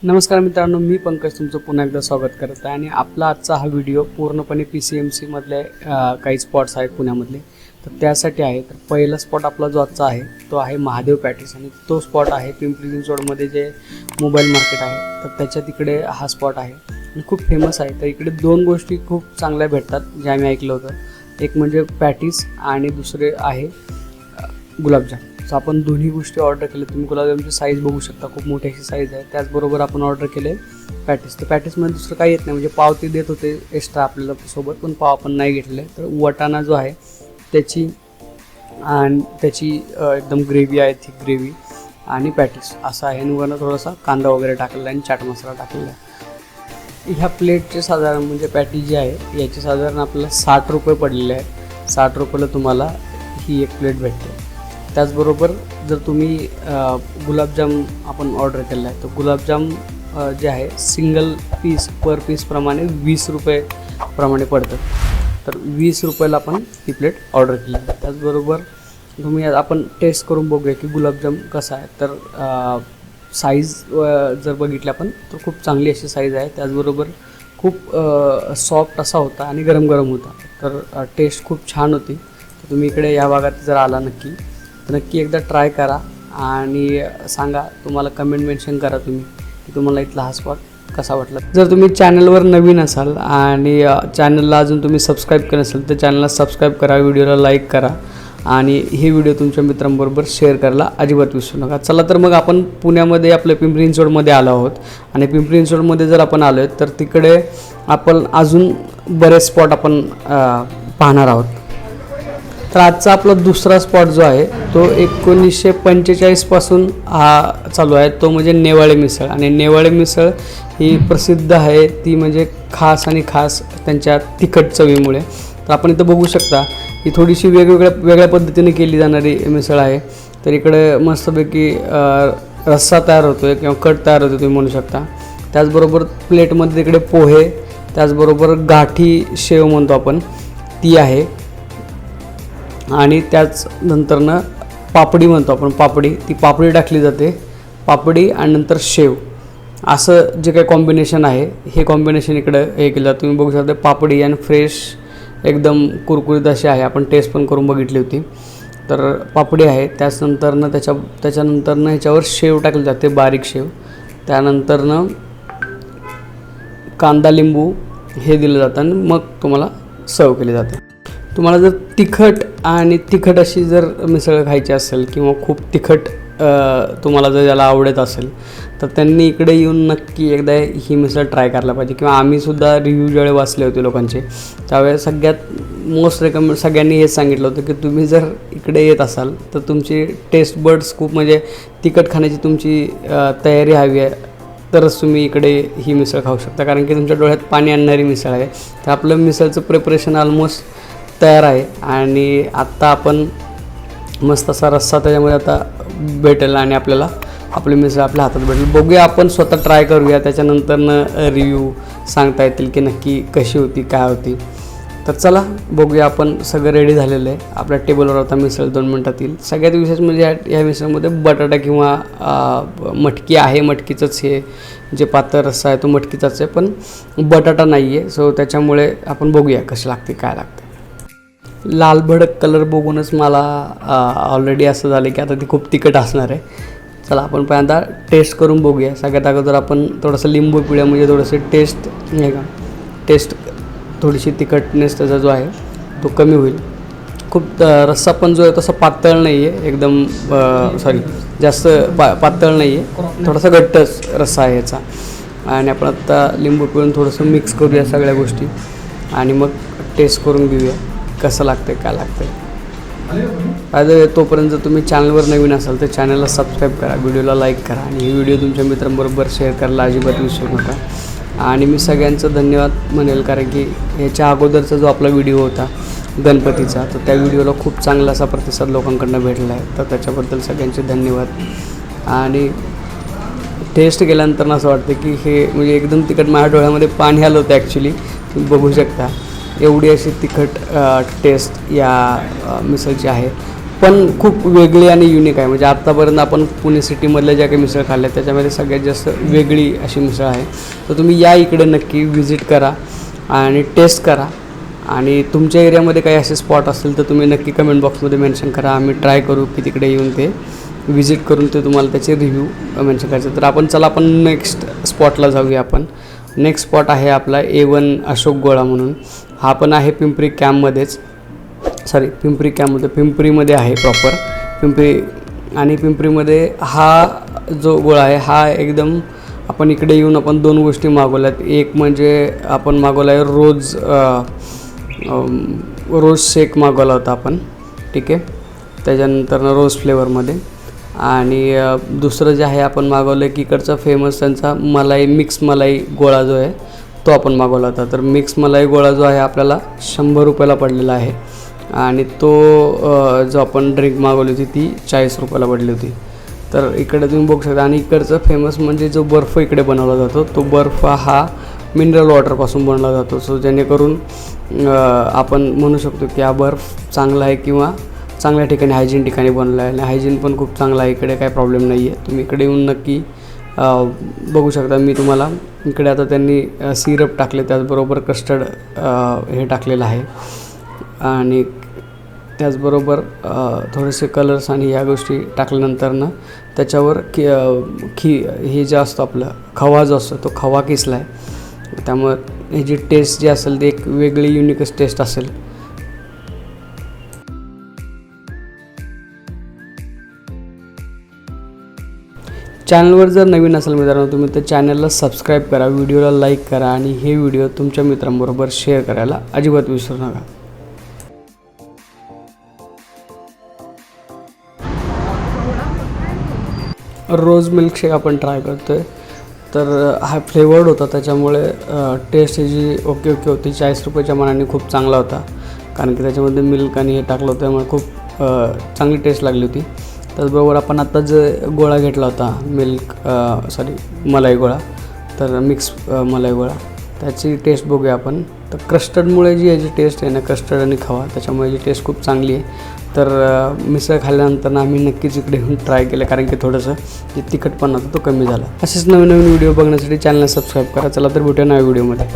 नमस्कार मित्रांनो, मी पंकज तुमचं पुन्हा एकदा स्वागत करत आहे आणि आपला आजचा हा व्हिडिओ पूर्णपणे PCMC मधले काही स्पॉट्स आहेत पुण्यामधले. तर त्यासाठी आहे. तर पहिला स्पॉट आपला जो आजचा आहे तो आहे महादेव पॅटीस आणि तो स्पॉट आहे पिंपरी चिंचवडमध्ये जे मोबाईल मार्केट आहे तर त्याच्या तिकडे हा स्पॉट आहे आणि खूप फेमस आहे. तर इकडे दोन गोष्टी खूप चांगल्या भेटतात ज्या मी ऐकलं होतं. एक म्हणजे पॅटीस आणि दुसरे आहे गुलाबजाम. सो आपण दोन्ही गोष्टी ऑर्डर केल्या. तुम्ही गुलाबजामची साईज बघू शकता, खूप मोठी अशी साईज आहे. त्याचबरोबर आपण ऑर्डर केले पॅटीस. तर पॅटीसमध्ये दुसरं काही येत नाही, म्हणजे पाव ते देत होते एक्स्ट्रा आपल्याला सोबत, पण पाव आपण नाही घेतले. तर वटाणा जो आहे त्याची एकदम ग्रेव्ही आहे, थिक ग्रेव्ही आणि पॅटीस असं आहे. आणि वरनं थोडासा कांदा वगैरे टाकलेला आहे आणि चाट मसाला टाकलेला आहे. ह्या प्लेटचे साधारण म्हणजे पॅटीस जी आहे याचे साधारण आपल्याला 60 रुपये पडलेले आहे. 60 रुपयाला तुम्हाला ही एक प्लेट भेटते. त्याचबरोबर जर तुम्ही गुलाबजाम आपण ऑर्डर केला आहे तर गुलाबजाम जे आहे सिंगल पीस पर पीसप्रमाणे 20 रुपये प्रमाणे पडतं. तर 20 रुपयाला आपण ही प्लेट ऑर्डर केली आहे. त्याचबरोबर तुम्ही आपण टेस्ट करून बघूया की गुलाबजाम कसा आहे. तर साईज जर बघितली आपण तर खूप चांगली अशी साईज आहे. त्याचबरोबर खूप सॉफ्ट असा होता आणि गरम गरम होता. तर टेस्ट खूप छान होती. तर तुम्ही इकडे या भागात जर आला तर नक्की एकदा ट्राय करा आणि सांगा, तुम्हाला कमेंट मेन्शन करा तुम्ही की तुम्हाला इथला हा स्पॉट कसा वाटला. जर तुम्ही चॅनलवर नवीन असाल आणि चॅनलला अजून तुम्ही सबस्क्राईब केलं नसेल तर चॅनलला सबस्क्राईब करा, व्हिडिओला लाईक करा आणि हे व्हिडिओ तुमच्या मित्रांबरोबर शेअर करायला अजिबात विसरू नका. चला तर मग आपण पुण्यामध्ये आपल्या पिंपरी चिंचवडमध्ये आलो आहोत आणि पिंपरी चिंचवडमध्ये जर आपण आलो आहे तर तिकडे आपण अजून बरेच स्पॉट आपण पाहणार आहोत. तर आजचा आपला दुसरा स्पॉट जो आहे तो 1945 पासून हा चालू आहे. तो म्हणजे नेवाळे मिसळ. आणि नेवाळे मिसळ ही प्रसिद्ध आहे, ती म्हणजे खास त्यांच्या तिखट चवीमुळे. तर आपण इथं बघू शकता ही थोडीशी वेगळ्या पद्धतीने केली जाणारी मिसळ आहे. तर इकडे मस्तपैकी रस्सा तयार होतो आहे किंवा कट तयार होतो तुम्ही म्हणू शकता. त्याचबरोबर प्लेटमध्ये तिकडे पोहे, त्याचबरोबर गाठी शेव म्हणतो आपण ती आहे आणि त्याच नंतरनं पापडी म्हणतो आपण, ती पापडी टाकली जाते. पापडी आणि नंतर शेव असं जे काही कॉम्बिनेशन आहे हे कॉम्बिनेशन इकडं हे केलं. तुम्ही बघू शकता पापडी आणि फ्रेश एकदम कुरकुरीत अशी आहे. आपण टेस्ट पण करून बघितली होती. तर पापडी आहे, त्याच्यानंतरनं ह्याच्यावर शेव टाकली जाते, बारीक शेव. त्यानंतरनं कांदा लिंबू हे दिलं जातं आणि मग तुम्हाला सर्व केले जाते. तुम्हाला जर तिखट अशी जर मिसळ खायची असेल किंवा खूप तिखट तुम्हाला जर याला आवडत असेल तर त्यांनी इकडे येऊन नक्की एकदा ही मिसळ ट्राय करायला पाहिजे. किंवा आम्हीसुद्धा रिव्ह्यू ज्यावेळी वाचले होते लोकांचे त्यावेळेस सगळ्यांनी हेच सांगितलं होतं की तुम्ही जर इकडे येत असाल तर तुमची टेस्ट बड्स खूप म्हणजे तिखट खाण्याची तुमची तयारी हवी आहे तरच तुम्ही इकडे ही मिसळ खाऊ शकता. कारण की तुमच्या डोळ्यात पाणी आणणारी मिसळ आहे. तर आपलं मिसळचं प्रिपरेशन ऑलमोस्ट तयार आहे आणि आत्ता आपण मस्त असा रस्सा त्याच्यामध्ये आता भेटेल आणि आपल्याला आपली मिसळ आपल्या हातात भेटेल. बघूया, आपण स्वतः ट्राय करूया, त्याच्यानंतरनं रिव्ह्यू सांगता येतील की नक्की कशी होती काय होती. तर चला बघूया. आपण सगळं रेडी झालेलं आहे. आपल्या टेबलवर आता मिसळ 2 मिनटात येईल. सगळ्यात विशेष म्हणजे ह्या मिसळमध्ये बटाटा किंवा मटकी आहे. मटकीचंच हे जे पातळ रस्सा आहे तो मटकीचाच आहे, पण बटाटा नाही आहे. सो त्याच्यामुळे आपण बघूया कशी लागते काय लागते. लाल भडक कलर बघूनच मला ऑलरेडी असं झालं की आता ती खूप तिखट असणार आहे. चला आपण पहिल्यांदा टेस्ट करून बघूया. सगळ्यात अगोदर आपण थोडंसं लिंबू पिळूया म्हणजे थोडंसं टेस्ट थोडीशी तिखटनेस त्याचा जो आहे तो कमी होईल. खूप रस्सा पण जो आहे तसा पातळ नाही आहे, एकदम जास्त पातळ नाही आहे, थोडासा घट्टच रस्सा आहे याचा. आणि आपण आत्ता लिंबू पिळून थोडंसं मिक्स करूया सगळ्या गोष्टी आणि मग टेस्ट करून घेऊया कसं लागतं काय लागतं. तोपर्यंत जर तुम्ही चॅनलवर नवीन असाल तर चॅनलला सबस्क्राईब करा, व्हिडिओला लाईक करा आणि ही व्हिडिओ तुमच्या मित्रांबरोबर शेअर करायला अजिबात विसरू नका. आणि मी सगळ्यांचं धन्यवाद म्हणेल कारण की ह्याच्या अगोदरचा जो आपला व्हिडिओ होता गणपतीचा तर त्या व्हिडिओला खूप चांगला असा प्रतिसाद लोकांकडून भेटला आहे. तर त्याच्याबद्दल सगळ्यांचे धन्यवाद. आणि टेस्ट केल्यानंतर असं वाटतं की हे म्हणजे एकदम तिखट, माझ्या डोळ्यामध्ये पाणी आलं होतं ॲक्च्युली, तुम्ही बघू शकता एवढी अशी तिखट टेस्ट या मिसळची आहे. पण खूप वेगळी आणि युनिक आहे. म्हणजे आत्तापर्यंत आपण पुणे सिटीमधल्या ज्या काही मिसळ खाल्ल्या त्याच्यामध्ये सगळ्यात जास्त वेगळी अशी मिसळ आहे. तर तुम्ही या इकडे नक्की व्हिजिट करा आणि टेस्ट करा. आणि तुमच्या एरियामध्ये काही असे स्पॉट असतील तर तुम्ही नक्की कमेंट बॉक्समध्ये मेन्शन करा. आम्ही ट्राय करू की तिकडे येऊन ते व्हिजिट करून ते तुम्हाला त्याचे रिव्ह्यू मेन्शन करायचे. तर आपण नेक्स्ट स्पॉटला जाऊया. आपण नेक्स्ट स्पॉट आहे आपला A1 अशोक गोळा म्हणून. हा पण आहे पिंपरी कॅम्पमध्येच, पिंपरीमध्ये आहे प्रॉपर पिंपरी. आणि पिंपरीमध्ये हा जो गोळा आहे हा एकदम आपण इकडे येऊन आपण 2 गोष्टी मागवल्यात. एक म्हणजे आपण मागवला आहे रोज शेक मागवला होता आपण, ठीक आहे. त्याच्यानंतर रोज फ्लेवरमध्ये. आणि दुसरं जे आहे आपण मागवलं आहे की इकडचा फेमस त्यांचा मिक्स मलाई गोळा जो आहे तो आपण मागवला होता. तर मिक्स मलाई गोळा जो आहे आपल्याला 100 रुपयाला पडलेला आहे. आणि तो जो आपण ड्रिंक मागवली होती ती 40 रुपयाला पडली होती. तर इकडे तुम्ही बघू शकता. आणि इकडचं फेमस म्हणजे जो बर्फ इकडे बनवला जातो तो बर्फ हा मिनरल वॉटरपासून बनवला जातो. सो जेणेकरून आपण म्हणू शकतो की हा बर्फ चांगला आहे किंवा चांगल्या ठिकाणी हायजीन ठिकाणी बनवला आहे. आणि हायजीन पण खूप चांगला आहे इकडे, काही प्रॉब्लेम नाही आहे. तुम्ही इकडे येऊन नक्की बघू शकता. मी तुम्हाला इकडे आता त्यांनी सिरप टाकले, त्याचबरोबर कस्टर्ड हे टाकलेलं आहे. आणि त्याचबरोबर थोडेसे कलर्स आणि या गोष्टी टाकल्यानंतरनं त्याच्यावर हे जे असतं आपलं खवा जो असतो तो खवा किसला आहे. त्यामुळे ह्याची टेस्ट जी असेल ती एक वेगळी युनिकच टेस्ट असेल. चॅनलवर जर नवीन असेल मित्रांनो तुम्ही तर चॅनलला सबस्क्राईब करा, व्हिडिओला लाईक करा आणि हे व्हिडिओ तुमच्या मित्रांबरोबर शेअर करायला अजिबात विसरू नका. रोज मिल्कशेक आपण ट्राय करतो आहे. तर हा फ्लेवर्ड होता त्याच्यामुळे टेस्ट ह्याची ओके होती. 40 रुपयाच्या मानाने खूप चांगला होता, कारण की त्याच्यामध्ये मिल्क आणि हे टाकलं होतं त्यामुळे खूप चांगली टेस्ट लागली होती. त्याचबरोबर आपण आत्ता जो गोळा घेतला होता मलाई गोळा, तर मिक्स मलाई गोळा, त्याची टेस्ट बघूया आपण. तर कस्टर्डमुळे जी याची टेस्ट आहे ना, कस्टर्ड आणि खवा, त्याच्यामुळे याची टेस्ट खूप चांगली आहे. तर मिसळ खाल्ल्यानंतर आम्ही नक्कीच इकडे येऊन ट्राय केलं, कारण की थोडंसं जे तिखटपणा होता तो कमी झाला. असेच नवीन व्हिडिओ बघण्यासाठी चॅनलला सबस्क्राईब करा. चला तर भेटूया नव्या व्हिडिओमध्ये.